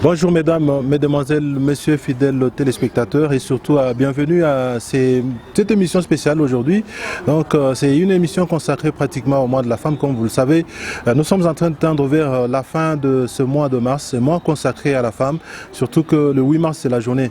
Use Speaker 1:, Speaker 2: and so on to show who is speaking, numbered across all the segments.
Speaker 1: Bonjour mesdames, mesdemoiselles, messieurs, fidèles téléspectateurs et surtout bienvenue à cette émission spéciale aujourd'hui. Donc c'est une émission consacrée pratiquement au mois de la femme, comme vous le savez. Nous sommes en train de tendre vers la fin de ce mois de mars, ce mois consacré à la femme, surtout que le 8 mars c'est la journée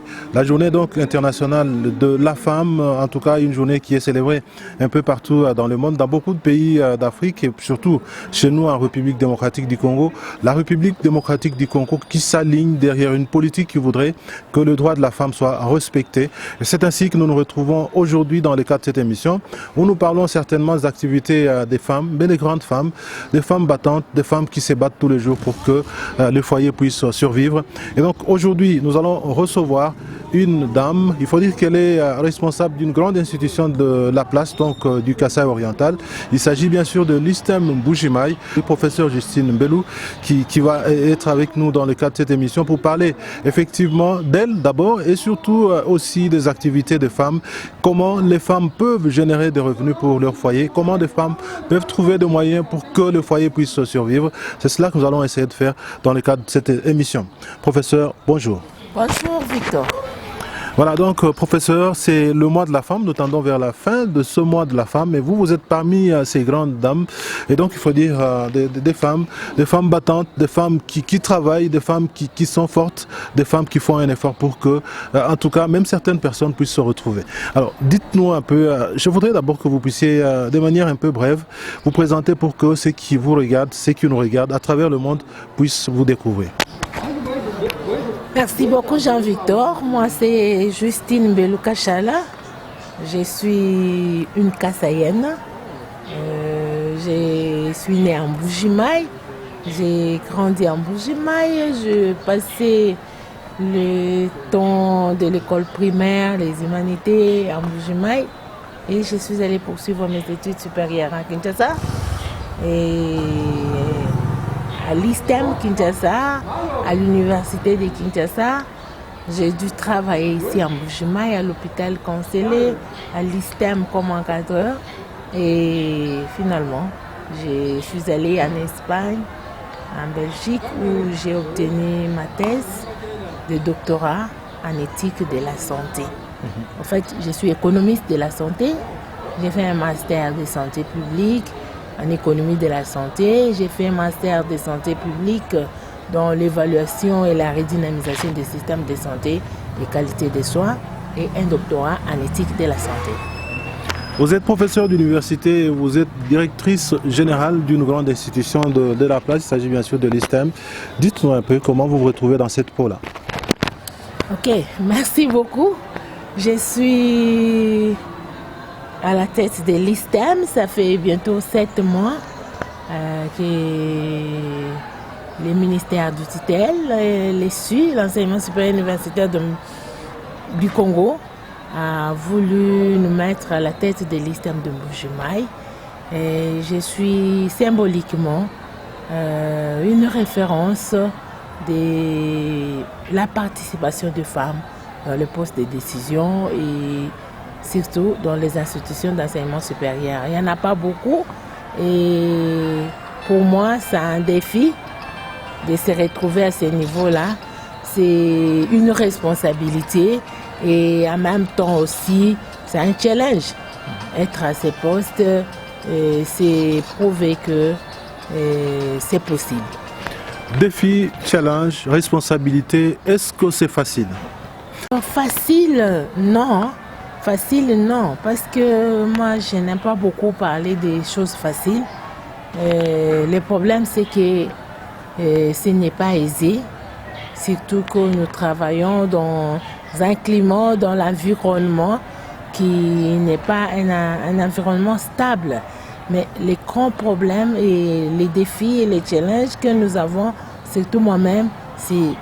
Speaker 1: donc internationale de la femme, en tout cas une journée qui est célébrée un peu partout dans le monde, dans beaucoup de pays d'Afrique et surtout chez nous en République démocratique du Congo. La République démocratique du Congo qui s'aligne derrière une politique qui voudrait que le droit de la femme soit respecté. Et c'est ainsi que nous nous retrouvons aujourd'hui dans le cadre de cette émission où nous parlons certainement des activités des femmes, mais des grandes femmes, des femmes battantes, des femmes qui se battent tous les jours pour que le foyer puisse survivre. Et donc aujourd'hui, nous allons recevoir une dame, il faut dire qu'elle est responsable d'une grande institution de la place, donc du Kasaï oriental. Il s'agit bien sûr de l'ISTEM Mbujimayi, le professeur Justine Mbelou, qui va être avec nous dans le cadre de cette émission pour parler effectivement d'elle d'abord et surtout aussi des activités des femmes, comment les femmes peuvent générer des revenus pour leur foyer, comment les femmes peuvent trouver des moyens pour que le foyer puisse survivre. C'est cela que nous allons essayer de faire dans le cadre de cette émission. Professeur, bonjour.
Speaker 2: Bonjour Victor.
Speaker 1: Voilà, donc professeur, c'est le mois de la femme, nous tendons vers la fin de ce mois de la femme et vous êtes parmi ces grandes dames et donc il faut dire des femmes battantes, des femmes qui travaillent, des femmes qui sont fortes, des femmes qui font un effort pour que, en tout cas, même certaines personnes puissent se retrouver. Alors, dites-nous un peu, je voudrais d'abord que vous puissiez, de manière un peu brève, vous présenter pour que ceux qui vous regardent, ceux qui nous regardent à travers le monde puissent vous découvrir.
Speaker 2: Merci beaucoup Jean-Victor. Moi c'est Justine Mbelou Kachala. Je suis une Kasaïenne. Je suis née en Mbujimayi. J'ai grandi en Mbujimayi. Je passais le temps de l'école primaire, les humanités en Mbujimayi. Et je suis allée poursuivre mes études supérieures à Kinshasa. Et à l'ISTEM Kinshasa, à l'université de Kinshasa. J'ai dû travailler ici en Mbujimayi, à l'hôpital Conseillé, à l'ISTEM comme encadreur. Et finalement, je suis allée en Espagne, en Belgique, où j'ai obtenu ma thèse de doctorat en éthique de la santé. En fait, je suis économiste de la santé. J'ai fait un master de santé publique en économie de la santé. J'ai fait un master de santé publique dans l'évaluation et la redynamisation des systèmes de santé et qualité des soins et un doctorat en éthique de la santé.
Speaker 1: Vous êtes professeur d'université, vous êtes directrice générale d'une grande institution de la place, il s'agit bien sûr de l'ISTEM. Dites-nous un peu comment vous vous retrouvez dans cette peau-là.
Speaker 2: Ok, merci beaucoup. Je suis à la tête de l'ISTEM, ça fait bientôt 7 mois que le ministère du tutelle, l'enseignement supérieur universitaire du Congo, a voulu nous mettre à la tête de l'ISTEM de Mbujimayi. Et je suis symboliquement une référence de la participation des femmes dans le poste de décision et surtout dans les institutions d'enseignement supérieur. Il n'y en a pas beaucoup et pour moi, c'est un défi de se retrouver à ce niveau-là. C'est une responsabilité et en même temps aussi, c'est un challenge. Être à ce poste, c'est prouver que c'est possible.
Speaker 1: Défi, challenge, responsabilité, est-ce que c'est facile?
Speaker 2: Facile, non. Facile, non, parce que moi, je n'aime pas beaucoup parler des choses faciles. Le problème, c'est que ce n'est pas aisé, surtout que nous travaillons dans un climat, dans l'environnement qui n'est pas un environnement stable. Mais les grands problèmes et les défis et les challenges que nous avons, surtout moi-même, c'est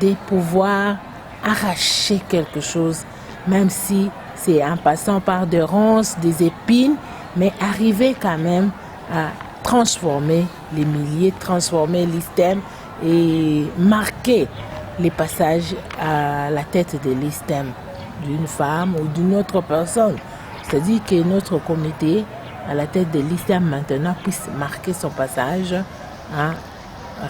Speaker 2: de pouvoir arracher quelque chose, même si c'est en passant par des ronces, des épines, mais arriver quand même à transformer les milliers, transformer l'ISTEM et marquer les passages à la tête de l'ISTEM d'une femme ou d'une autre personne. C'est-à-dire que notre comité, à la tête de l'ISTEM maintenant, puisse marquer son passage en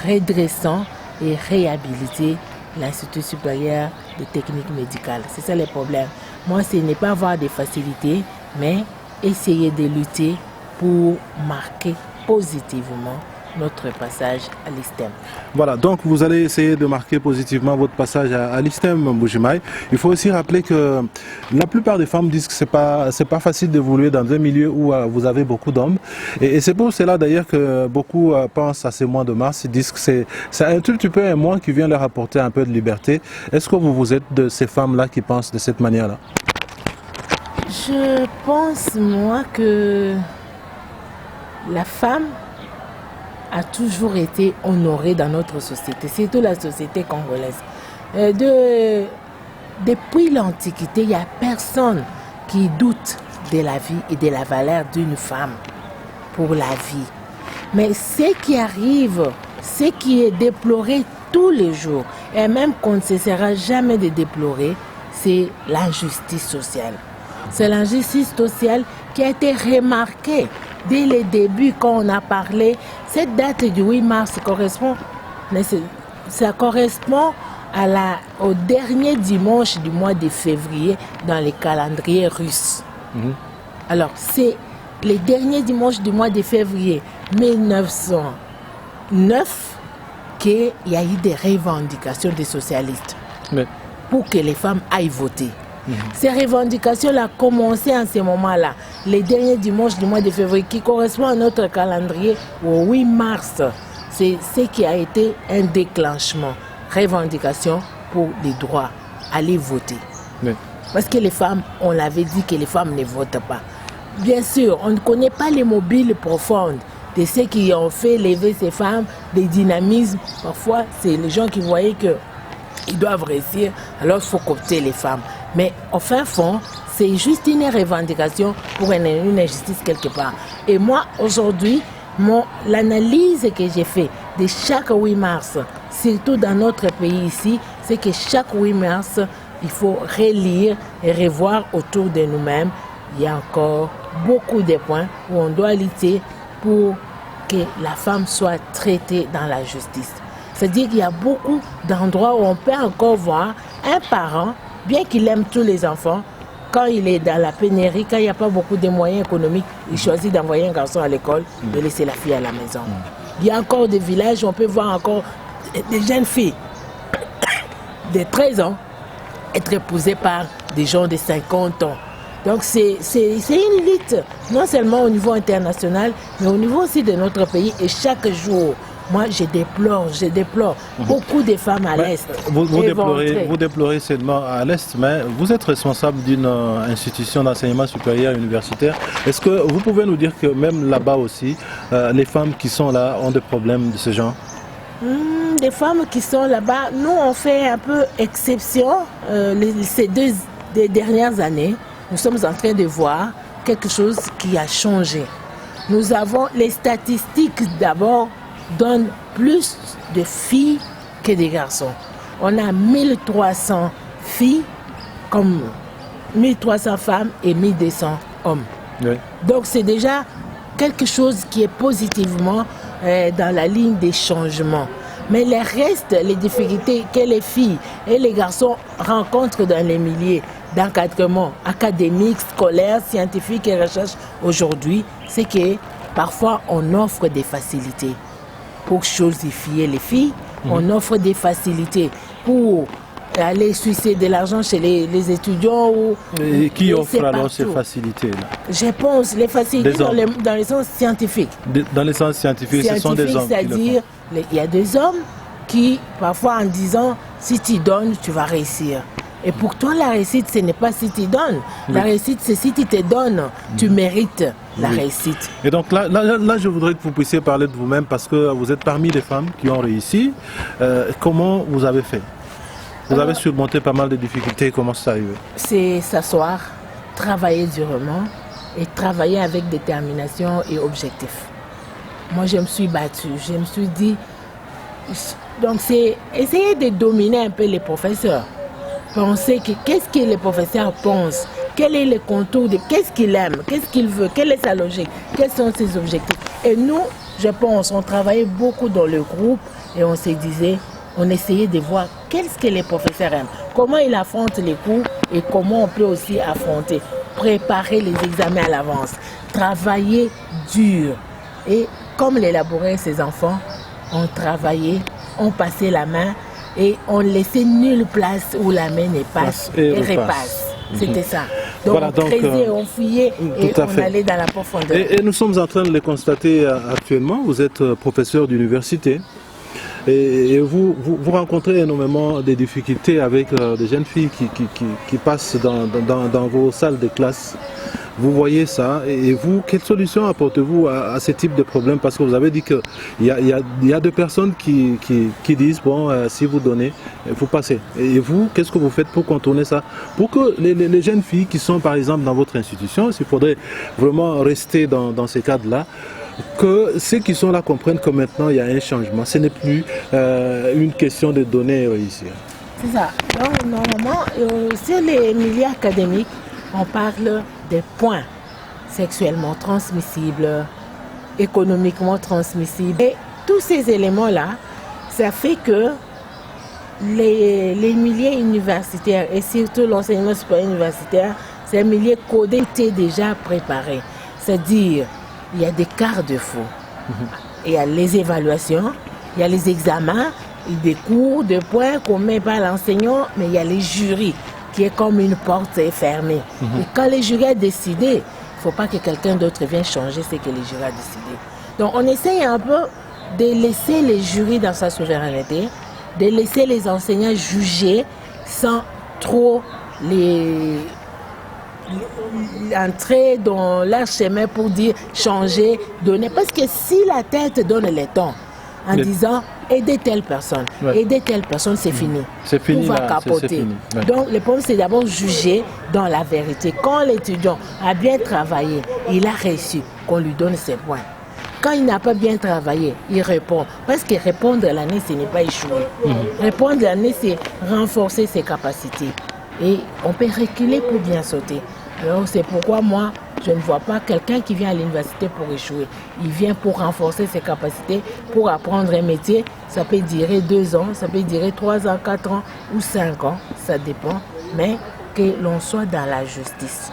Speaker 2: redressant et réhabiliter l'Institut supérieur de techniques médicales. C'est ça le problème. Moi, ce n'est pas avoir des facilités, mais essayer de lutter pour marquer positivement notre passage à l'ISTEM.
Speaker 1: Voilà, donc vous allez essayer de marquer positivement votre passage à l'ISTEM Mbuji-Mayi. Il faut aussi rappeler que la plupart des femmes disent que c'est pas facile d'évoluer dans un milieu où vous avez beaucoup d'hommes. Et c'est pour cela d'ailleurs que beaucoup pensent à ces mois de mars. Ils disent que c'est un tout petit peu un mois qui vient leur apporter un peu de liberté. Est-ce que vous êtes de ces femmes-là qui pensent de cette manière-là?
Speaker 2: Je pense, moi, que la femme a toujours été honorée dans notre société, surtout la société congolaise. Depuis l'Antiquité, il n'y a personne qui doute de la vie et de la valeur d'une femme pour la vie. Mais ce qui arrive, ce qui est déploré tous les jours, et même qu'on ne cessera jamais de déplorer, c'est l'injustice sociale. C'est l'injustice sociale qui a été remarquée dès le début quand on a parlé. Cette date du 8 mars correspond au dernier dimanche du mois de février dans les calendriers russes. Alors, c'est le dernier dimanche du mois de février 1909 qu'il y a eu des revendications des socialistes pour que les femmes aillent voter. Ces revendications-là commencé en ce moment-là, les derniers dimanches du mois de février, qui correspond à notre calendrier au 8 mars. C'est ce qui a été un déclenchement. Revendication pour les droits, aller voter. Parce que les femmes, on l'avait dit que les femmes ne votent pas. Bien sûr, on ne connaît pas les mobiles profondes de ceux qui ont fait lever ces femmes, des dynamismes. Parfois, c'est les gens qui voyaient qu'ils doivent réussir, alors il faut coopter les femmes. Mais au fin fond, c'est juste une revendication pour une injustice quelque part. Et moi, aujourd'hui, l'analyse que j'ai faite de chaque 8 mars, surtout dans notre pays ici, c'est que chaque 8 mars, il faut relire et revoir autour de nous-mêmes. Il y a encore beaucoup de points où on doit lutter pour que la femme soit traitée dans la justice. C'est-à-dire qu'il y a beaucoup d'endroits où on peut encore voir un parent, bien qu'il aime tous les enfants, quand il est dans la pénurie, quand il n'y a pas beaucoup de moyens économiques, il choisit d'envoyer un garçon à l'école, de laisser la fille à la maison. Il y a encore des villages où on peut voir encore des jeunes filles de 13 ans être épousées par des gens de 50 ans. Donc c'est une lutte, non seulement au niveau international, mais au niveau aussi de notre pays. Et chaque jour, moi je déplore beaucoup de femmes à l'Est.
Speaker 1: Vous déplorez seulement à l'Est, mais vous êtes responsable d'une institution d'enseignement supérieur universitaire. Est-ce que vous pouvez nous dire que même là-bas aussi, les femmes qui sont là ont des problèmes de ce genre?
Speaker 2: Les femmes qui sont là-bas, nous on fait un peu exception ces deux dernières années. Nous sommes en train de voir quelque chose qui a changé. Nous avons les statistiques d'abord donnent plus de filles que de garçons. On a 1300 filles comme 1300 femmes et 1200 hommes. Oui. Donc c'est déjà quelque chose qui est positivement dans la ligne des changements. Mais le reste, les difficultés que les filles et les garçons rencontrent dans les milieux d'encadrement académique, scolaire, scientifique et recherche aujourd'hui, c'est que parfois on offre des facilités pour chosifier les filles, on offre des facilités pour aller sucer de l'argent chez les étudiants.
Speaker 1: Et qui offre alors ces facilités-là?
Speaker 2: Je pense les facilités dans les sens scientifiques.
Speaker 1: Dans les sens scientifiques, ce sont des hommes.
Speaker 2: C'est-à-dire, il y a des hommes qui, parfois en disant, si tu donnes, tu vas réussir. Et pour toi, la réussite, ce n'est pas si tu donnes. Oui. La réussite, c'est si tu te donnes, tu mérites la réussite.
Speaker 1: Et donc là, je voudrais que vous puissiez parler de vous-même parce que vous êtes parmi les femmes qui ont réussi. Comment vous avez fait? Vous avez surmonté pas mal de difficultés. Comment ça arrive? C'est
Speaker 2: s'asseoir, travailler durement et travailler avec détermination et objectif. Moi, je me suis battue. Je me suis dit... Donc, c'est essayer de dominer un peu les professeurs. Penser que qu'est-ce que les professeurs pensent, quel est le contour de qu'est-ce qu'il aime, qu'est-ce qu'il veut, quelle est sa logique, quels sont ses objectifs. Et nous, je pense, on travaillait beaucoup dans le groupe et on se disait, on essayait de voir qu'est-ce que les professeurs aiment, comment ils affrontent les cours et comment on peut aussi affronter, préparer les examens à l'avance, travailler dur. Et comme l'élaboraient ces enfants, on travaillait, on passait la main et on laissait nulle place où la main ne passe et repasse. C'était ça. Donc voilà, on creusait, on fouillait et on allait dans la profondeur.
Speaker 1: Et nous sommes en train de le constater actuellement. Vous êtes professeur d'université. Et vous rencontrez énormément des difficultés avec des jeunes filles qui passent dans vos salles de classe. Vous voyez ça, et vous, quelle solution apportez-vous à ce type de problème? Parce que vous avez dit qu'il y a deux personnes qui disent, bon, si vous donnez, vous passez. Et vous, qu'est-ce que vous faites pour contourner ça? Pour que les jeunes filles qui sont, par exemple, dans votre institution, s'il faudrait vraiment rester dans ces cadres-là, que ceux qui sont là comprennent que maintenant il y a un changement. Ce n'est plus une question de donner et réussir.
Speaker 2: C'est ça. Donc, normalement, sur les milieux académiques, on parle des points sexuellement transmissibles, économiquement transmissibles. Et tous ces éléments-là, ça fait que les milieux universitaires et surtout l'enseignement supérieur universitaire, c'est un milieu codé qui est déjà préparé. C'est-à-dire, il y a des garde-fous. Il y a les évaluations, il y a les examens, des cours, des points qu'on met par l'enseignant, mais il y a les jurys qui est comme une porte fermée. Et quand les jurys ont décidé, il ne faut pas que quelqu'un d'autre vienne changer ce que les jurys ont décidé. Donc on essaye un peu de laisser les jurys dans sa souveraineté, de laisser les enseignants juger sans trop entrer dans leur chemin pour dire changer, donner. Parce que si la tête donne le temps en disant aider telle personne, c'est fini.
Speaker 1: C'est fini.
Speaker 2: Tout va capoter.
Speaker 1: Fini. Ouais.
Speaker 2: Donc le problème c'est d'abord juger dans la vérité. Quand l'étudiant a bien travaillé, il a réussi, qu'on lui donne ses points. Quand il n'a pas bien travaillé, il répond. Parce que répondre l'année, ce n'est pas échouer. Répondre l'année, c'est renforcer ses capacités. Et on peut reculer pour bien sauter. Alors c'est pourquoi moi, je ne vois pas quelqu'un qui vient à l'université pour échouer. Il vient pour renforcer ses capacités, pour apprendre un métier. Ça peut durer 2 ans, ça peut durer 3 ans, 4 ans ou 5 ans, ça dépend. Mais que l'on soit dans la justice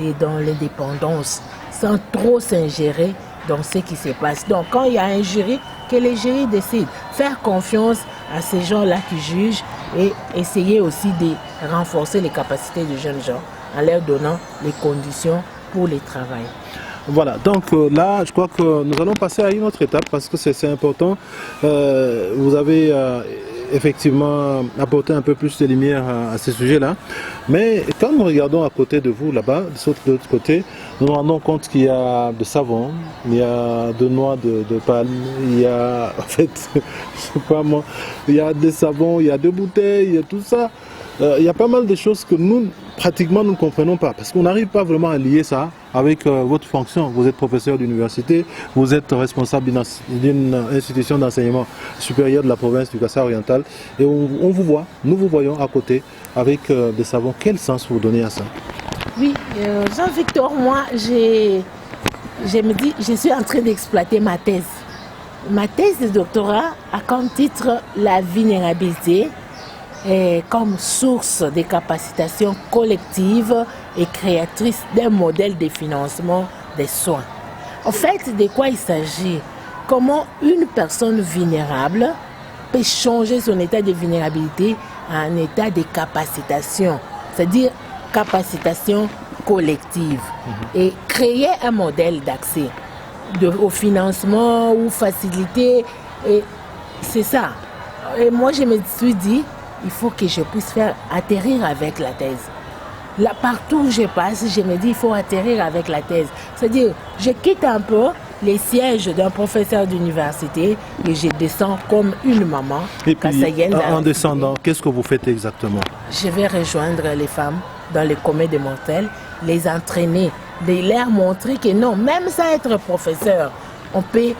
Speaker 2: et dans l'indépendance, sans trop s'ingérer dans ce qui se passe. Donc quand il y a un jury, que les jurys décident. Faire confiance à ces gens-là qui jugent et essayer aussi de renforcer les capacités des jeunes gens en leur donnant les conditions pour les travail.
Speaker 1: Voilà, donc là, je crois que nous allons passer à une autre étape parce que c'est important. Vous avez effectivement apporté un peu plus de lumière à ce sujet-là. Mais quand nous regardons à côté de vous, là-bas, de l'autre côté, nous nous rendons compte qu'il y a de savon, il y a de noix de palme, il y a, en fait, je sais pas moi, il y a des savons, il y a des bouteilles, il y a tout ça. Il y a pas mal de choses que nous, pratiquement, nous ne comprenons pas. Parce qu'on n'arrive pas vraiment à lier ça avec votre fonction. Vous êtes professeur d'université, vous êtes responsable d'une institution d'enseignement supérieur de la province du Kassai oriental. Et on vous voit, nous vous voyons à côté avec des savons. Quel sens vous donnez à ça?
Speaker 2: Oui, Jean-Victor, moi, je me dis, je suis en train d'exploiter ma thèse. Ma thèse de doctorat a comme titre la vulnérabilité comme source de capacitation collective et créatrice d'un modèle de financement des soins. En fait, de quoi il s'agit? Comment une personne vulnérable peut changer son état de vulnérabilité à un état de capacitation, c'est-à-dire capacitation collective, et créer un modèle d'accès au financement ou faciliter. Et c'est ça. Et moi, je me suis dit, il faut que je puisse faire atterrir avec la thèse. Là, partout où je passe, je me dis, il faut atterrir avec la thèse. C'est-à-dire, je quitte un peu les sièges d'un professeur d'université et je descends comme une maman.
Speaker 1: Et puis, en descendant, qu'est-ce que vous faites exactement?
Speaker 2: Je vais rejoindre les femmes dans les communs de mortels, les entraîner, leur montrer que non, même sans être professeur, on peut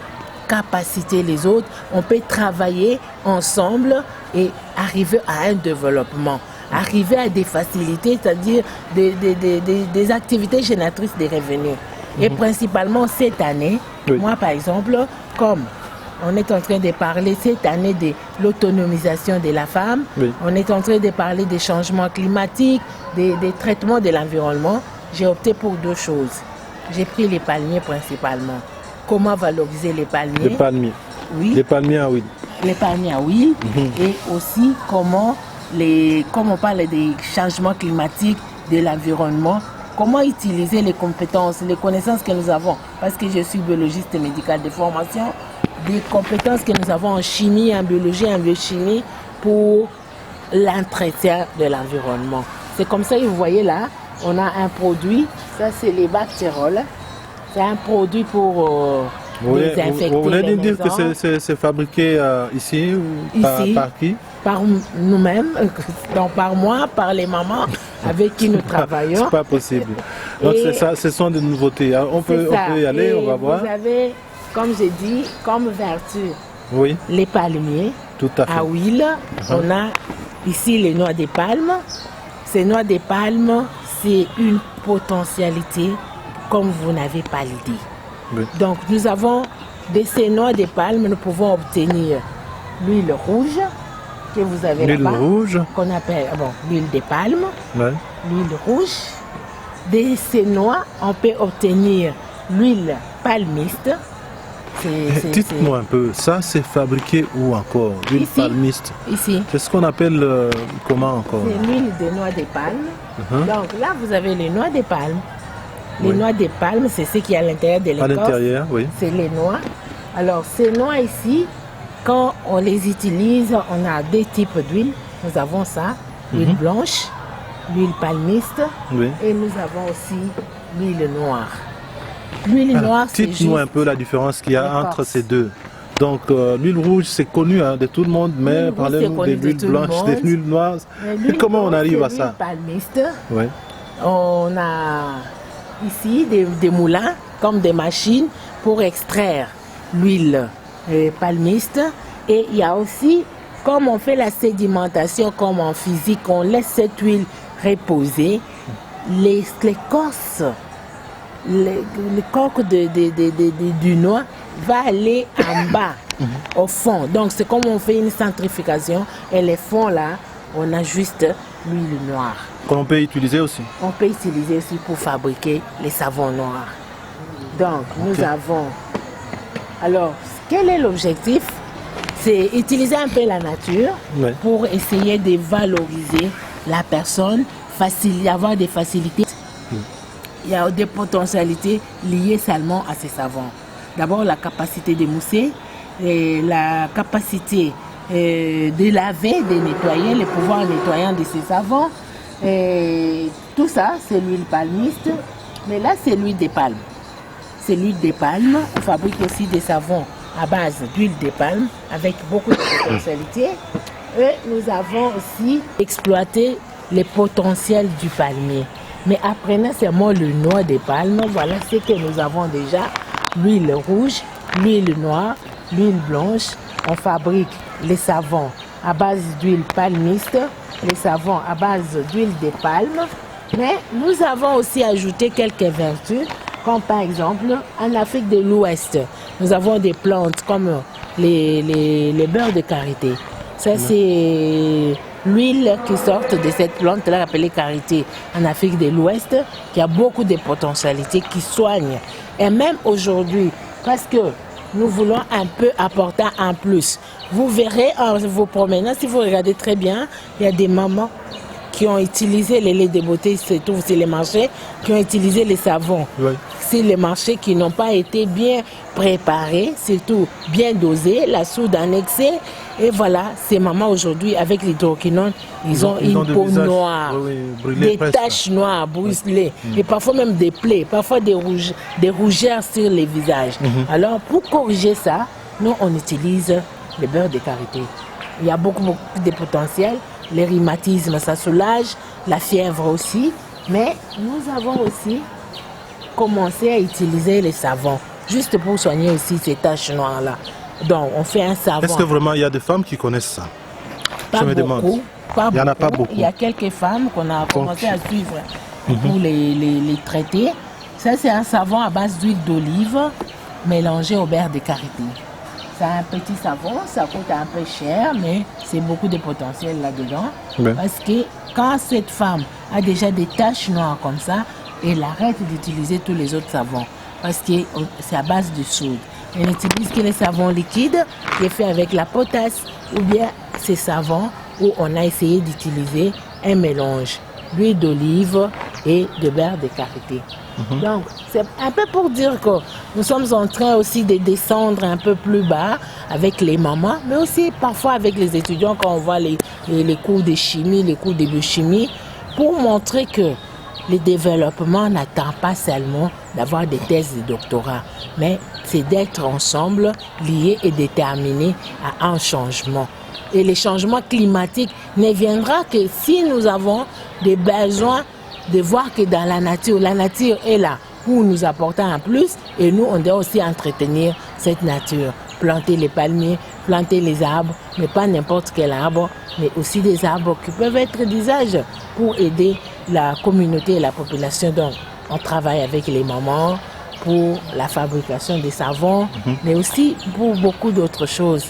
Speaker 2: capaciter les autres, on peut travailler ensemble et arriver à un développement, arriver à des facilités, c'est-à-dire des activités génératrices de revenus. Et principalement cette année, moi par exemple, comme on est en train de parler cette année de l'autonomisation de la femme. Oui. On est en train de parler des changements climatiques, des traitements de l'environnement. J'ai opté pour deux choses. J'ai pris les palmiers principalement. Comment valoriser les palmiers?
Speaker 1: Les palmiers.
Speaker 2: Oui.
Speaker 1: Les palmiers à huile.
Speaker 2: Les palmiers à huile. Et aussi comment comme on parle des changements climatiques, de l'environnement, comment utiliser les compétences, les connaissances que nous avons. Parce que je suis biologiste médical de formation, des compétences que nous avons en chimie, en biologie, en biochimie pour l'entretien de l'environnement. C'est comme ça que vous voyez là, on a un produit, ça c'est les bactéroles. C'est un produit pour désinfecter
Speaker 1: vous voulez
Speaker 2: les
Speaker 1: dire
Speaker 2: maisons.
Speaker 1: que c'est fabriqué ici ou par qui?
Speaker 2: Par nous-mêmes, donc par moi, par les mamans avec qui nous travaillons.
Speaker 1: C'est pas possible. Donc c'est ça, ce sont des nouveautés. On peut y aller, on va voir.
Speaker 2: Vous avez, comme j'ai dit, comme vertu, les palmiers
Speaker 1: tout à fait.
Speaker 2: À huile. On a ici les noix de palme. Ces noix de palme, c'est une potentialité comme vous n'avez pas l'idée. Oui. Donc nous avons de ces noix de palme, nous pouvons obtenir l'huile rouge que vous avez là-bas, qu'on appelle l'huile de palme, l'huile rouge. De ces noix, on peut obtenir l'huile palmiste.
Speaker 1: Dites-moi un peu, ça c'est fabriqué où encore? L'huile palmiste.
Speaker 2: Ici.
Speaker 1: C'est ce qu'on appelle comment encore?
Speaker 2: C'est l'huile de noix de palme. Donc là, vous avez les noix de palme. Les noix de palme, c'est ce qui est à l'intérieur de l'écorce.
Speaker 1: À l'intérieur, oui.
Speaker 2: C'est les noix. Alors, ces noix ici, quand on les utilise, on a deux types d'huile. Nous avons ça, l'huile blanche, l'huile palmiste, et nous avons aussi l'huile noire. L'huile noire, c'est juste...
Speaker 1: Dites-nous un peu la différence qu'il y a entre ces deux. Donc, l'huile rouge, c'est connu de tout le monde, mais parlez-nous de l'huile blanche, de l'huile noire. Comment on arrive à ça?
Speaker 2: L'huile palmiste, on a ici des moulins, comme des machines, pour extraire l'huile palmiste. Et il y a aussi, comme on fait la sédimentation, comme en physique, on laisse cette huile reposer, l'écorce, le coque du noix va aller en bas, au fond. Donc c'est comme on fait une centrifugation, et les fonds là, on a juste l'huile noire.
Speaker 1: Qu'on peut utiliser aussi?
Speaker 2: On peut utiliser aussi pour fabriquer les savons noirs. Donc nous avons... Alors, quel est l'objectif? C'est utiliser un peu la nature pour essayer de valoriser la personne, avoir des facilités. Il y a des potentialités liées seulement à ces savons. D'abord, la capacité de mousser, et la capacité de laver, de nettoyer, le pouvoir nettoyant de ces savons. Et tout ça, c'est l'huile palmiste. Mais là, c'est l'huile de palme. C'est l'huile de palme. On fabrique aussi des savons à base d'huile de palme avec beaucoup de potentialités. Et nous avons aussi exploité les potentiels du palmier. Mais apprenant seulement le noix de palme, voilà ce que nous avons déjà. L'huile rouge, l'huile noire, l'huile blanche. On fabrique les savons à base d'huile palmiste, les savons à base d'huile de palme. Mais nous avons aussi ajouté quelques vertus, comme par exemple en Afrique de l'Ouest, nous avons des plantes comme les beurres de karité. Ça, c'est l'huile qui sort de cette plante-là appelée karité en Afrique de l'Ouest, qui a beaucoup de potentialités, qui soigne. Et même aujourd'hui, parce que nous voulons un peu apporter en plus. Vous verrez en vous promenant, si vous regardez très bien, il y a des mamans qui ont utilisé les laits de beauté, c'est tout, c'est les marchés, qui ont utilisé les savons. C'est les marchés qui n'ont pas été bien préparés, surtout bien dosés, la soude annexée. Et voilà, ces mamans aujourd'hui, avec l'hydroquinone, ils ont une peau noire, des taches noires, brûlées, et parfois même des plaies, parfois des rougeurs sur les visages. Alors, pour corriger ça, nous, on utilise le beurre de karité. Il y a beaucoup de potentiel. Les rhumatismes, ça soulage, la fièvre aussi. Mais nous avons aussi commencé à utiliser les savons, juste pour soigner aussi ces taches noires-là. Donc, on fait un savon.
Speaker 1: Est-ce que vraiment il y a des femmes qui connaissent ça?
Speaker 2: Pas beaucoup. Il
Speaker 1: n'y en a pas beaucoup.
Speaker 2: Il y a quelques femmes qu'on a commencé à suivre pour les traiter. Ça, c'est un savon à base d'huile d'olive mélangé au beurre de karité. C'est un petit savon, ça coûte un peu cher, mais c'est beaucoup de potentiel là-dedans.
Speaker 1: Ouais.
Speaker 2: Parce que quand cette femme a déjà des taches noires comme ça, elle arrête d'utiliser tous les autres savons. Parce que c'est à base de soude. Elle n'utilise que les savons liquides qui est fait avec la potasse ou bien ces savons où on a essayé d'utiliser un mélange d'huile d'olive et de beurre de karité. Donc, c'est un peu pour dire que nous sommes en train aussi de descendre un peu plus bas avec les mamans, mais aussi parfois avec les étudiants quand on voit les cours de chimie, les cours de biochimie, pour montrer que le développement n'attend pas seulement d'avoir des thèses de doctorat, mais c'est d'être ensemble, liés et déterminés à un changement. Et le changement climatique ne viendra que si nous avons des besoins de voir que dans la nature est là pour nous apporter un plus et nous, on doit aussi entretenir cette nature. Planter les palmiers, planter les arbres, mais pas n'importe quel arbre, mais aussi des arbres qui peuvent être d'usage pour aider la communauté et la population. Donc, on travaille avec les mamans pour la fabrication des savons, mais aussi pour beaucoup d'autres choses.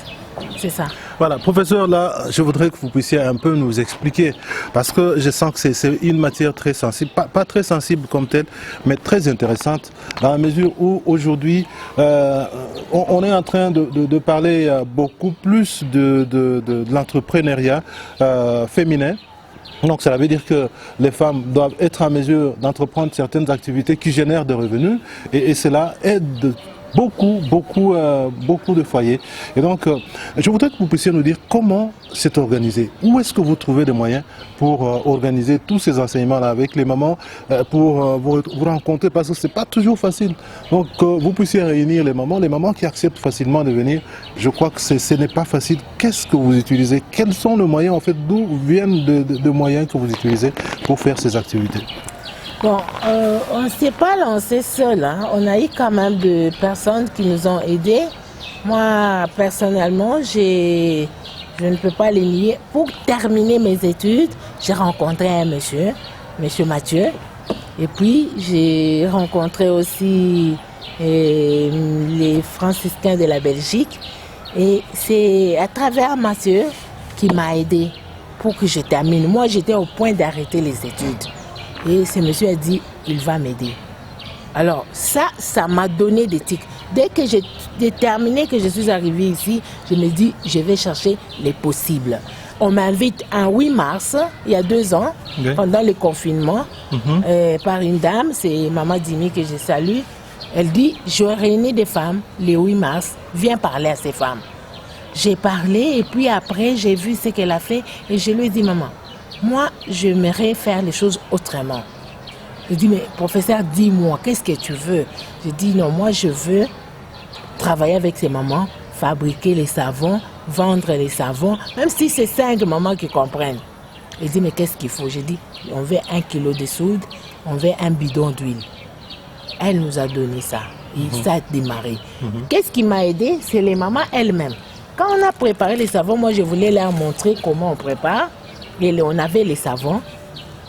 Speaker 2: C'est ça.
Speaker 1: Voilà, professeur, là, je voudrais que vous puissiez un peu nous expliquer, parce que je sens que c'est une matière très sensible, pas très sensible comme telle, mais très intéressante, dans la mesure où aujourd'hui, on est en train de parler beaucoup plus de l'entrepreneuriat féminin. Donc cela veut dire que les femmes doivent être en mesure d'entreprendre certaines activités qui génèrent des revenus et cela aide beaucoup de foyers. Et donc, je voudrais que vous puissiez nous dire comment c'est organisé. Où est-ce que vous trouvez des moyens pour organiser tous ces enseignements-là avec les mamans, pour vous rencontrer, parce que c'est pas toujours facile. Donc, vous puissiez réunir les mamans qui acceptent facilement de venir. Je crois que ce n'est pas facile. Qu'est-ce que vous utilisez? Quels sont les moyens, en fait, d'où viennent de moyens que vous utilisez pour faire ces activités?
Speaker 2: Bon, on ne s'est pas lancé seul, hein. On a eu quand même des personnes qui nous ont aidés. Moi, personnellement, je ne peux pas les nier. Pour terminer mes études, j'ai rencontré un monsieur Mathieu. Et puis, j'ai rencontré aussi les franciscains de la Belgique. Et c'est à travers Mathieu qui m'a aidé pour que je termine. Moi, j'étais au point d'arrêter les études. Et ce monsieur a dit, il va m'aider. Alors ça m'a donné des tics. Dès que j'ai déterminé que je suis arrivée ici, je me dis, je vais chercher les possibles. On m'invite un 8 mars, il y a 2 ans, okay, pendant le confinement, par une dame, c'est Maman Dimi que je salue. Elle dit, je réunis des femmes le 8 mars, viens parler à ces femmes. J'ai parlé et puis après, j'ai vu ce qu'elle a fait et je lui ai dit, maman, moi, j'aimerais faire les choses autrement. Je dis, mais professeur, dis-moi, qu'est-ce que tu veux? Je dis, non, moi, je veux travailler avec ces mamans, fabriquer les savons, vendre les savons, même si c'est 5 mamans qui comprennent. Il dit, mais qu'est-ce qu'il faut? J'ai dit, on veut 1 kilo de soude, on veut un bidon d'huile. Elle nous a donné ça. Et ça a démarré. Qu'est-ce qui m'a aidé? C'est les mamans elles-mêmes. Quand on a préparé les savons, moi, je voulais leur montrer comment on prépare. Et on avait les savons.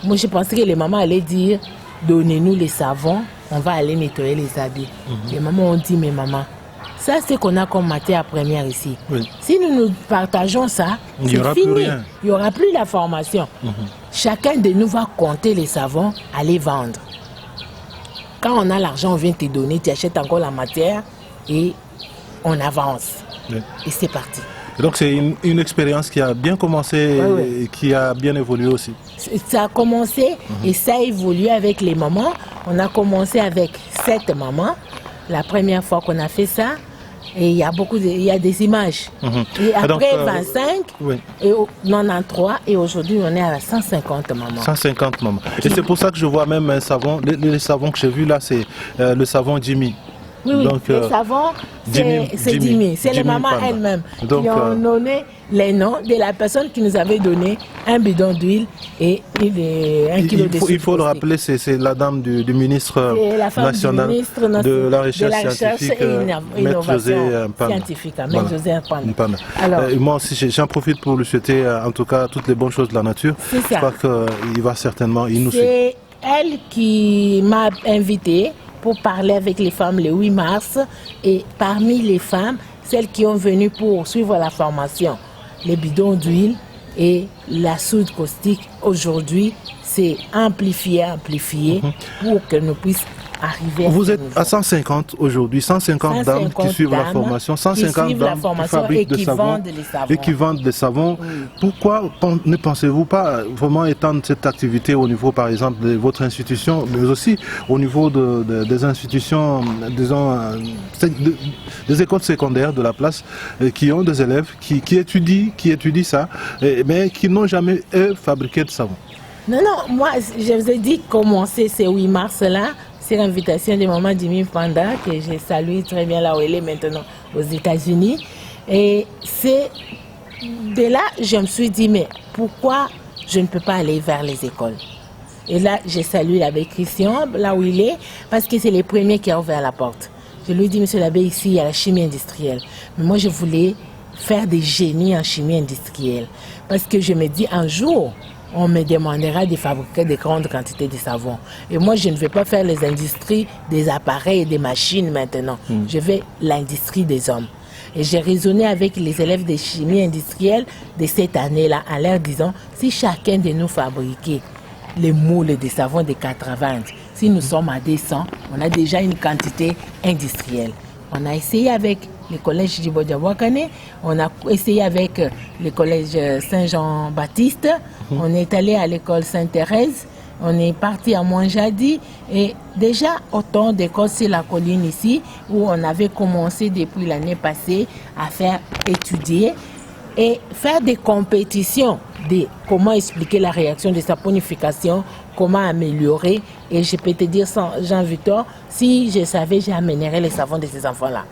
Speaker 2: Moi, je pensais que les mamans allaient dire, donnez-nous les savons, on va aller nettoyer les habits. Les mamans ont dit, mais maman, ça c'est qu'on a comme matière première ici. Oui. Si nous partageons ça, c'est fini. Il n'y aura plus la formation. Chacun de nous va compter les savons, aller vendre. Quand on a l'argent, on vient te donner, tu achètes encore la matière et on avance. Oui. Et c'est parti.
Speaker 1: Donc c'est une expérience qui a bien commencé et qui a bien évolué aussi.
Speaker 2: Ça a commencé et ça a évolué avec les mamans. On a commencé avec 7 mamans. La première fois qu'on a fait ça, et il y a des images. Et après donc, 25, et 93, et aujourd'hui on est à 150 mamans.
Speaker 1: 150 mamans. Et c'est pour ça que je vois même un savon, les savons que j'ai vus là, c'est le savon Jimmy.
Speaker 2: Oui, donc, les savons, c'est Jimmy. C'est les mamans elles-mêmes qui ont donné les noms de la personne qui nous avait donné un bidon d'huile et 1 kilo de sucre.
Speaker 1: Il faut le rappeler, c'est la dame du ministre national de la recherche scientifique,
Speaker 2: et innovation scientifique, Maître José Mpanda.
Speaker 1: Alors, moi aussi, j'en profite pour lui souhaiter en tout cas toutes les bonnes choses de la nature. Je crois qu'il va certainement nous suivre.
Speaker 2: C'est elle qui m'a invitée pour parler avec les femmes le 8 mars. Et parmi les femmes, celles qui ont venu pour suivre la formation, les bidons d'huile et la soude caustique, aujourd'hui, c'est amplifié pour que nous puissions arriver à
Speaker 1: Vous êtes à 150 aujourd'hui, 150 dames qui suivent la formation, 150 dames qui fabriquent des savons et qui vendent des savons. Oui. Pourquoi ne pensez-vous pas vraiment étendre cette activité au niveau, par exemple, de votre institution, mais aussi au niveau des institutions, disons, des écoles secondaires de la place, qui ont des élèves qui étudient ça, mais qui n'ont jamais, eux, fabriqué de savon?
Speaker 2: Non, moi, je vous ai dit commencer ce 8 mars-là. C'est l'invitation de maman Jimmy Panda, que j'ai salué très bien là où elle est maintenant aux États-Unis. Et c'est de là, je me suis dit, mais pourquoi je ne peux pas aller vers les écoles? Et là, j'ai salué l'abbé Christian, là où il est, parce que c'est le premier qui a ouvert la porte. Je lui ai dit, monsieur l'abbé, ici, il y a la chimie industrielle. Mais moi, je voulais faire des génies en chimie industrielle. Parce que je me dis, un jour, on me demandera de fabriquer de grandes quantités de savon. Et moi, je ne vais pas faire les industries des appareils et des machines maintenant. Je vais l'industrie des hommes. Et j'ai raisonné avec les élèves de chimie industrielle de cette année-là en leur disant, si chacun de nous fabriquait les moules de savon de 80, si nous sommes à 200, on a déjà une quantité industrielle. On a essayé avec le collège du Bodjabouakane, on a essayé avec le collège Saint-Jean-Baptiste, on est allé à l'école Sainte-Thérèse, on est parti à Montjadi et déjà autant d'écoles sur la colline ici où on avait commencé depuis l'année passée à faire étudier et faire des compétitions de comment expliquer la réaction de saponification, comment améliorer. Et je peux te dire, sans Jean-Victor, si je savais, j'amènerais les savons de ces enfants-là.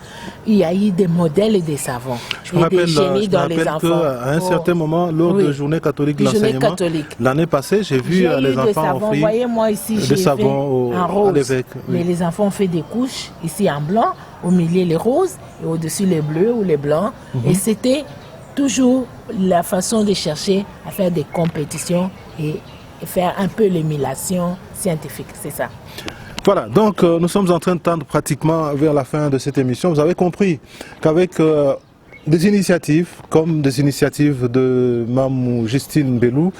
Speaker 2: Il y a eu des modèles de savons.
Speaker 1: Je me rappelle qu'à un certain moment, lors de Journée catholique de l'enseignement, l'année passée, j'ai vu les enfants offrir
Speaker 2: voyez-moi ici,
Speaker 1: des savons à l'évêque.
Speaker 2: Mais les enfants ont fait des couches, ici en blanc, au milieu les roses, et au-dessus les bleus ou les blancs. Et c'était toujours la façon de chercher à faire des compétitions et faire un peu l'émulation scientifique, c'est ça.
Speaker 1: Voilà, donc nous sommes en train de tendre pratiquement vers la fin de cette émission. Vous avez compris qu'avec des initiatives, comme des initiatives de Mamou Justine Bellou,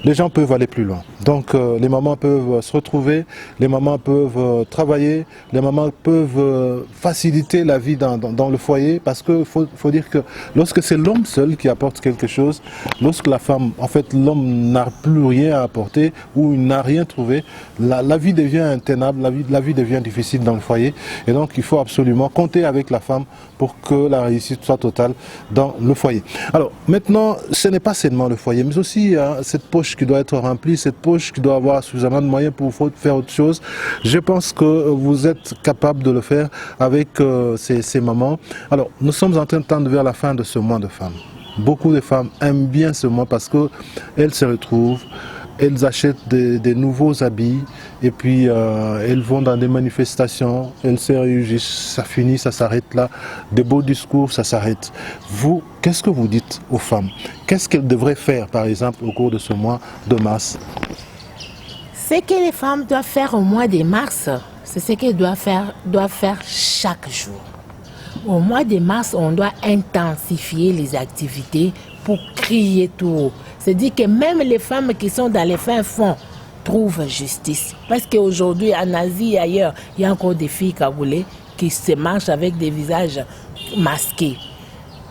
Speaker 1: les gens peuvent aller plus loin. Donc les mamans peuvent se retrouver, les mamans peuvent travailler, les mamans peuvent faciliter la vie dans le foyer, parce qu'il faut dire que lorsque c'est l'homme seul qui apporte quelque chose, lorsque la femme, en fait l'homme n'a plus rien à apporter ou il n'a rien trouvé, la vie devient intenable, la vie devient difficile dans le foyer, et donc il faut absolument compter avec la femme pour que la réussite soit totale dans le foyer. Alors maintenant, ce n'est pas seulement le foyer, mais aussi cette poche qui doit être remplie, cette poche qui doit avoir suffisamment de moyens pour faire autre chose. Je pense que vous êtes capable de le faire avec ces mamans. Alors, nous sommes en train de tendre vers la fin de ce mois de femmes. Beaucoup de femmes aiment bien ce mois parce qu'elles se retrouvent, elles achètent des nouveaux habits et puis elles vont dans des manifestations, elles se réunissent, ça finit, ça s'arrête là, des beaux discours, ça s'arrête. Vous, qu'est-ce que vous dites aux femmes? Qu'est-ce qu'elles devraient faire, par exemple, au cours de ce mois de mars?
Speaker 2: Ce que les femmes doivent faire au mois de mars, c'est ce qu'elles doivent faire chaque jour. Au mois de mars, on doit intensifier les activités pour crier tout haut. C'est-à-dire que même les femmes qui sont dans les fins fonds trouvent justice. Parce qu'aujourd'hui, en Asie et ailleurs, il y a encore des filles cagoulées qui se marchent avec des visages masqués.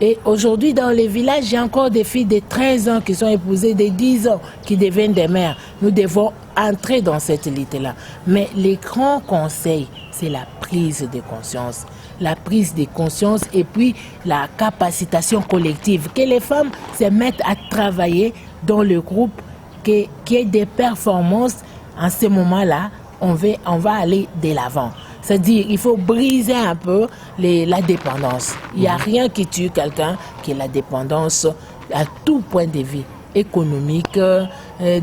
Speaker 2: Et aujourd'hui, dans les villages, il y a encore des filles de 13 ans qui sont épousées, de 10 ans qui deviennent des mères. Nous devons entrer dans cette lutte-là. Mais les grands conseils, c'est la prise de conscience. La prise de conscience et puis la capacitation collective. Que les femmes se mettent à travailler dans le groupe, qu'il y ait des performances. En ce moment-là, on va aller de l'avant. C'est-à-dire qu'il faut briser un peu la dépendance. Il n'y a rien qui tue quelqu'un qui est la dépendance à tout point de vue, économique,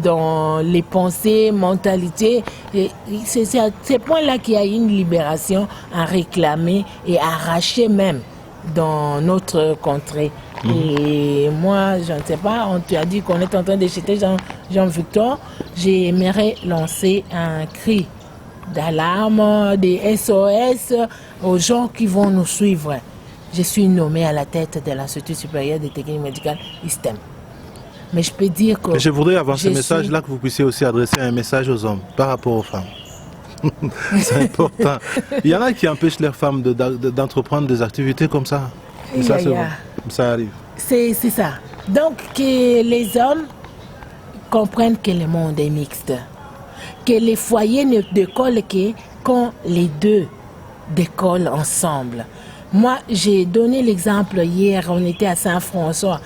Speaker 2: dans les pensées, mentalités. C'est à ce point-là qu'il y a une libération à réclamer et à arracher même dans notre contrée. Et moi, je ne sais pas, on te a dit qu'on est en train de jeter Jean-Victor. J'aimerais lancer un cri d'alarme, des SOS aux gens qui vont nous suivre. je suis nommée à la tête de l'Institut supérieur de technique médicale ISTEM. Mais je peux dire que...
Speaker 1: Je voudrais avant ce message-là que vous puissiez aussi adresser un message aux hommes par rapport aux femmes. C'est important. Il y en a qui empêchent leurs femmes d'entreprendre des activités comme ça. Et ça, c'est bon. Ça arrive.
Speaker 2: C'est ça. Donc, que les hommes comprennent que le monde est mixte. Que les foyers ne décollent que quand les deux décollent ensemble. Moi, j'ai donné l'exemple hier, on était à Saint-François,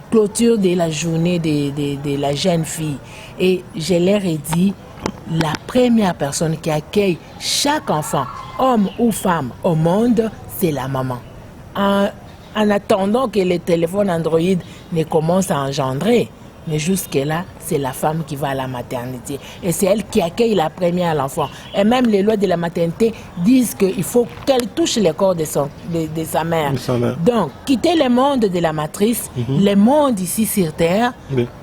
Speaker 2: clôture de la journée de la jeune fille. Et je leur ai dit, la première personne qui accueille chaque enfant, homme ou femme, au monde, c'est la maman. En attendant que les téléphones Android ne commencent à engendrer. Mais jusque-là, c'est la femme qui va à la maternité. Et c'est elle qui accueille la première l'enfant. Et même les lois de la maternité disent qu'il faut qu'elle touche le corps de sa mère. Donc, quitter le monde de la matrice, le monde ici sur Terre,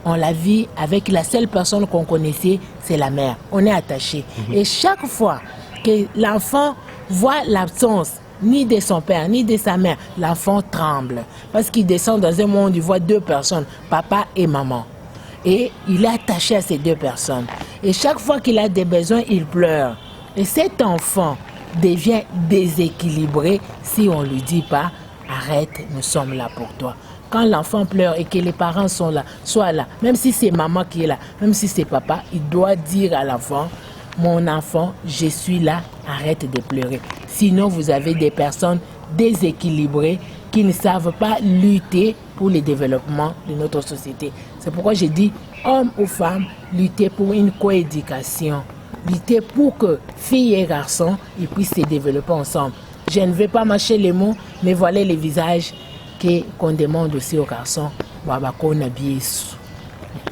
Speaker 2: on la vit avec la seule personne qu'on connaissait, c'est la mère. On est attaché. Et chaque fois que l'enfant voit l'absence ni de son père, ni de sa mère, l'enfant tremble. Parce qu'il descend dans un monde, il voit deux personnes, papa et maman. Et il est attaché à ces deux personnes. Et chaque fois qu'il a des besoins, il pleure. Et cet enfant devient déséquilibré si on ne lui dit pas « Arrête, nous sommes là pour toi ». Quand l'enfant pleure et que les parents sont là, soient là, même si c'est maman qui est là, même si c'est papa, il doit dire à l'enfant « Mon enfant, je suis là, arrête de pleurer ». Sinon, vous avez des personnes déséquilibrées qui ne savent pas lutter pour le développement de notre société. C'est pourquoi j'ai dit, hommes ou femmes, lutter pour une coéducation. Lutter pour que filles et garçons ils puissent se développer ensemble. Je ne vais pas mâcher les mots, mais voilà les visages qu'on demande aussi aux garçons.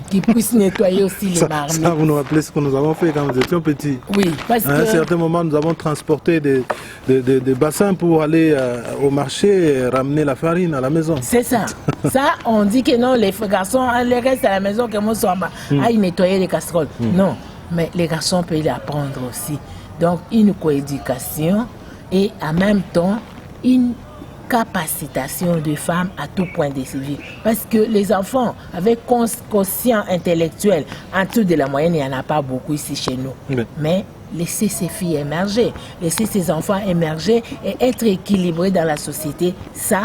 Speaker 2: Qui puissent nettoyer aussi les marmites.
Speaker 1: Ça, vous nous rappelez ce que nous avons fait quand nous étions petits.
Speaker 2: Oui, parce
Speaker 1: à un certain moment, nous avons transporté des bassins pour aller au marché et ramener la farine à la maison.
Speaker 2: C'est ça. Ça, on dit que non, les garçons, les restent à la maison, que moi, soit à nettoyer les casseroles. Non, mais les garçons peuvent apprendre aussi. Donc, une coéducation et en même temps, une capacitation de femmes à tout point de vie. Parce que les enfants avec quotient intellectuel en dessous de la moyenne, il n'y en a pas beaucoup ici chez nous. Oui. Mais laisser ces filles émerger, laisser ces enfants émerger et être équilibrés dans la société, ça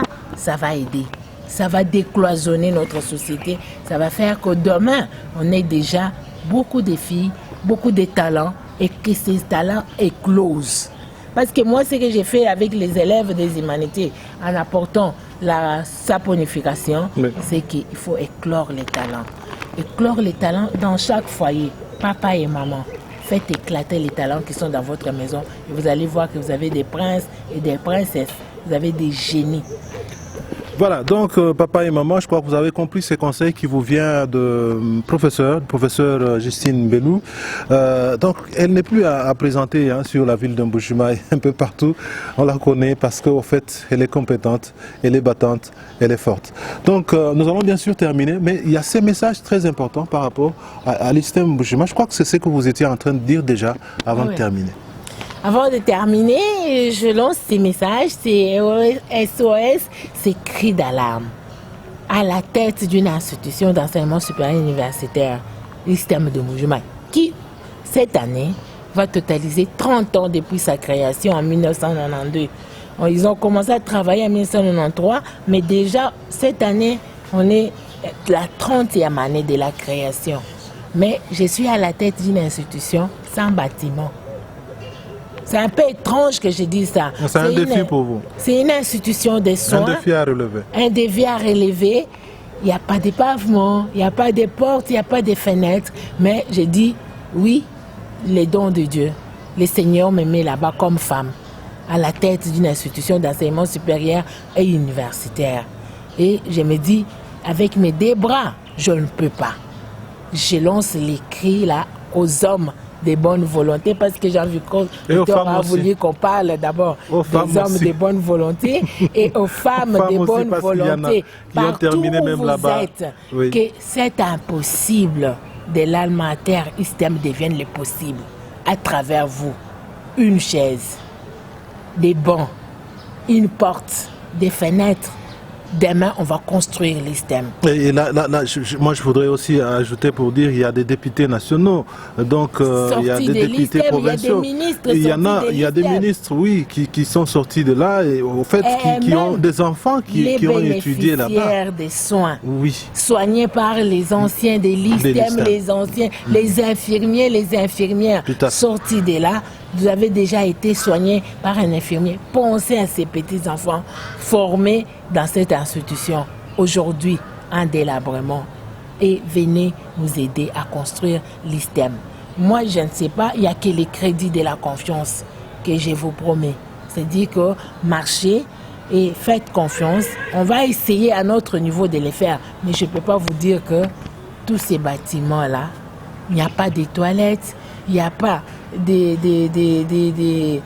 Speaker 2: va aider. Ça va décloisonner notre société. Ça va faire que demain, on ait déjà beaucoup de filles, beaucoup de talents et que ces talents éclosent. Parce que moi, ce que j'ai fait avec les élèves des humanités, en apportant la saponification, c'est qu'il faut éclore les talents. Éclore les talents dans chaque foyer, papa et maman. Faites éclater les talents qui sont dans votre maison et vous allez voir que vous avez des princes et des princesses. Vous avez des génies.
Speaker 1: Voilà, donc papa et maman, je crois que vous avez compris ces conseils qui vous viennent de professeur Justine Belou. Donc elle n'est plus à présenter sur la ville d'Mbujimai, un peu partout. On la connaît parce qu'au fait, elle est compétente, elle est battante, elle est forte. Donc nous allons bien sûr terminer, mais il y a ces messages très importants par rapport à l'ISTEM Mbujimai. Je crois que c'est ce que vous étiez en train de dire déjà avant de terminer.
Speaker 2: Avant de terminer, je lance ces messages, c'est SOS, c'est cri d'alarme. À la tête d'une institution d'enseignement supérieur universitaire, l'ISTEM de Mbujimai, qui, cette année, va totaliser 30 ans depuis sa création en 1992. Ils ont commencé à travailler en 1993, mais déjà, cette année, on est la 30e année de la création. Mais je suis à la tête d'une institution sans bâtiment. C'est un peu étrange que je dise ça.
Speaker 1: C'est un défi pour vous.
Speaker 2: C'est une institution de soins.
Speaker 1: Un défi à relever.
Speaker 2: Un défi à relever. Il n'y a pas de pavement, il n'y a pas de portes, il n'y a pas de fenêtres. Mais je dis, oui, les dons de Dieu. Le Seigneur me met là-bas comme femme, à la tête d'une institution d'enseignement supérieur et universitaire. Et je me dis, avec mes deux bras, je ne peux pas. Je lance les cris là aux hommes de bonne volonté, parce que Jean-Victor a voulu qu'on parle d'abord des hommes de bonne volonté et aux femmes de bonne volonté. Partout où vous êtes, que c'est impossible de l'alma terre ISTEM devienne le possible à travers vous. Une chaise, des bancs, une porte, des fenêtres. Demain, on va construire l'ISTEM.
Speaker 1: Et là, moi, je voudrais aussi ajouter pour dire qu'il y a des députés nationaux, donc il y a des députés provinciaux. Il y a des ministres, oui, qui sont sortis de là et au fait, qui ont des enfants qui ont étudié là-bas.
Speaker 2: Les bénéficiaires des soins,
Speaker 1: oui,
Speaker 2: soignés par les anciens de l'ISTEM, les anciens, les infirmiers, les infirmières sortis de là. Vous avez déjà été soigné par un infirmier. Pensez à ces petits-enfants formés dans cette institution aujourd'hui en délabrement et venez nous aider à construire l'ISTEM. Moi, je ne sais pas, il n'y a que les crédits de la confiance que je vous promets. C'est-à-dire que marchez et faites confiance. On va essayer à notre niveau de les faire, mais je ne peux pas vous dire que tous ces bâtiments-là, il n'y a pas de toilettes, il n'y a pas je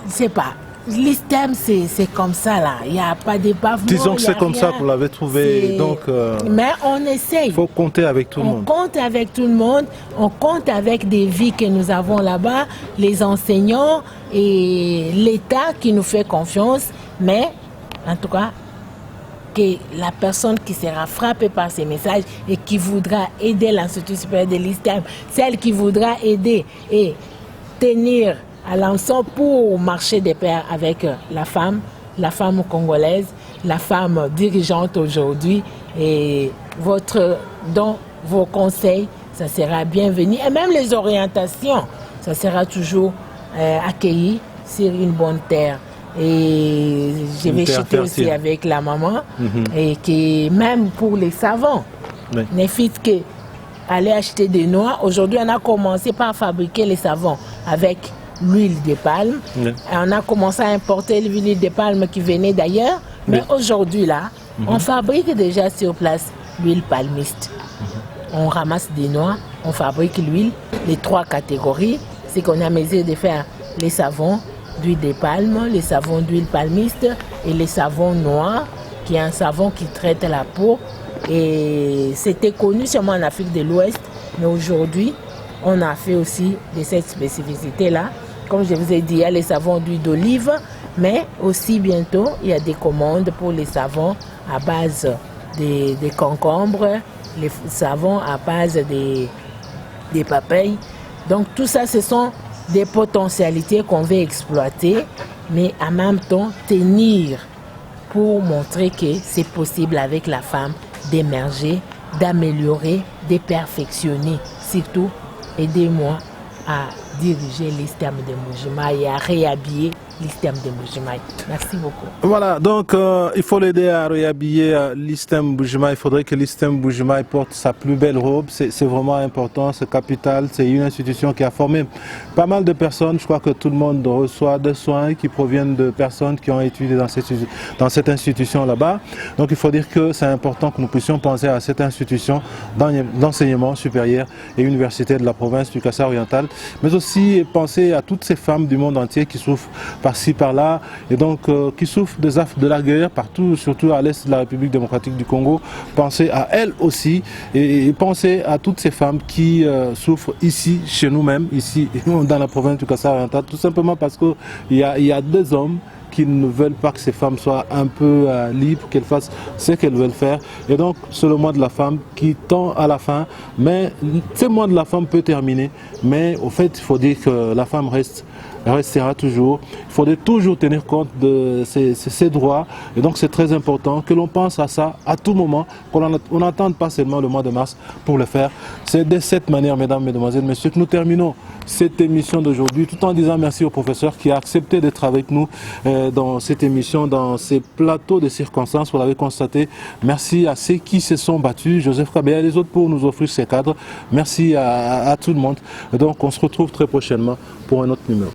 Speaker 2: sais pas. L'ISTEM, c'est comme ça là. Il n'y a pas de pavement.
Speaker 1: Disons que c'est comme ça que vous l'avez trouvé. Donc,
Speaker 2: mais on essaye.
Speaker 1: Il faut compter avec tout le monde.
Speaker 2: On compte avec tout le monde. On compte avec des vies que nous avons là-bas, les enseignants et l'État qui nous fait confiance. Mais en tout cas, que la personne qui sera frappée par ces messages et qui voudra aider l'Institut supérieur de l'ISTEM, celle qui voudra aider et tenir à l'ensemble pour marcher de pair avec la femme congolaise, la femme dirigeante aujourd'hui, et vos conseils, ça sera bienvenu, et même les orientations, ça sera toujours accueilli sur une bonne terre. Et je vais chuter aussi avec la maman, et que même pour les savons, ne faites que aller acheter des noix. Aujourd'hui, on a commencé par fabriquer les savons avec l'huile de palme. Et on a commencé à importer l'huile de palme qui venait d'ailleurs. Mais aujourd'hui, là, on fabrique déjà sur place l'huile palmiste. On ramasse des noix, on fabrique l'huile, les 3 catégories. C'est qu'on a mesure de faire les savons d'huile de palme, les savons d'huile palmiste et les savons noirs, qui est un savon qui traite la peau. Et c'était connu seulement en Afrique de l'Ouest, mais aujourd'hui, on a fait aussi de cette spécificité-là. Comme je vous ai dit, il y a les savons d'huile d'olive, mais aussi bientôt, il y a des commandes pour les savons à base des concombres, les savons à base des papayes. Donc tout ça, ce sont des potentialités qu'on veut exploiter, mais en même temps tenir pour montrer que c'est possible avec la femme d'émerger, d'améliorer, de perfectionner. Surtout, aidez-moi à diriger l'ISTEM de Mbuji-Mayi et à réhabiller l'ISTEM de Mbuji-Mayi. Merci beaucoup.
Speaker 1: Voilà, donc il faut l'aider à réhabiller l'ISTEM Mbuji-Mayi. Il faudrait que l'ISTEM Mbuji-Mayi porte sa plus belle robe. C'est vraiment important, c'est capital. C'est une institution qui a formé pas mal de personnes. Je crois que tout le monde reçoit des soins qui proviennent de personnes qui ont étudié dans cette institution là-bas. Donc il faut dire que c'est important que nous puissions penser à cette institution d'enseignement supérieur et universitaire de la province du Kassai oriental, mais aussi penser à toutes ces femmes du monde entier qui souffrent par-ci, par-là, et donc qui souffrent des affres de la guerre partout, surtout à l'est de la République démocratique du Congo. Pensez à elles aussi, et pensez à toutes ces femmes qui souffrent ici, chez nous-mêmes, ici dans la province du Kassai oriental, tout simplement parce qu'il y a des hommes qui ne veulent pas que ces femmes soient un peu libres, qu'elles fassent ce qu'elles veulent faire. Et donc, c'est le mois de la femme qui tend à la fin. Mais ce mois de la femme peut terminer. Mais au fait, il faut dire que la femme restera toujours. Il faudrait toujours tenir compte de ses droits. Et donc, c'est très important que l'on pense à ça à tout moment, qu'on n'attende pas seulement le mois de mars pour le faire. C'est de cette manière, mesdames, mesdemoiselles, messieurs, que nous terminons cette émission d'aujourd'hui, tout en disant merci au professeur qui a accepté d'être avec nous dans cette émission, dans ces plateaux de circonstances, vous l'avez constaté. Merci à ceux qui se sont battus, Joseph Kabea et les autres, pour nous offrir ces cadres. Merci à tout le monde. Donc on se retrouve très prochainement pour un autre numéro.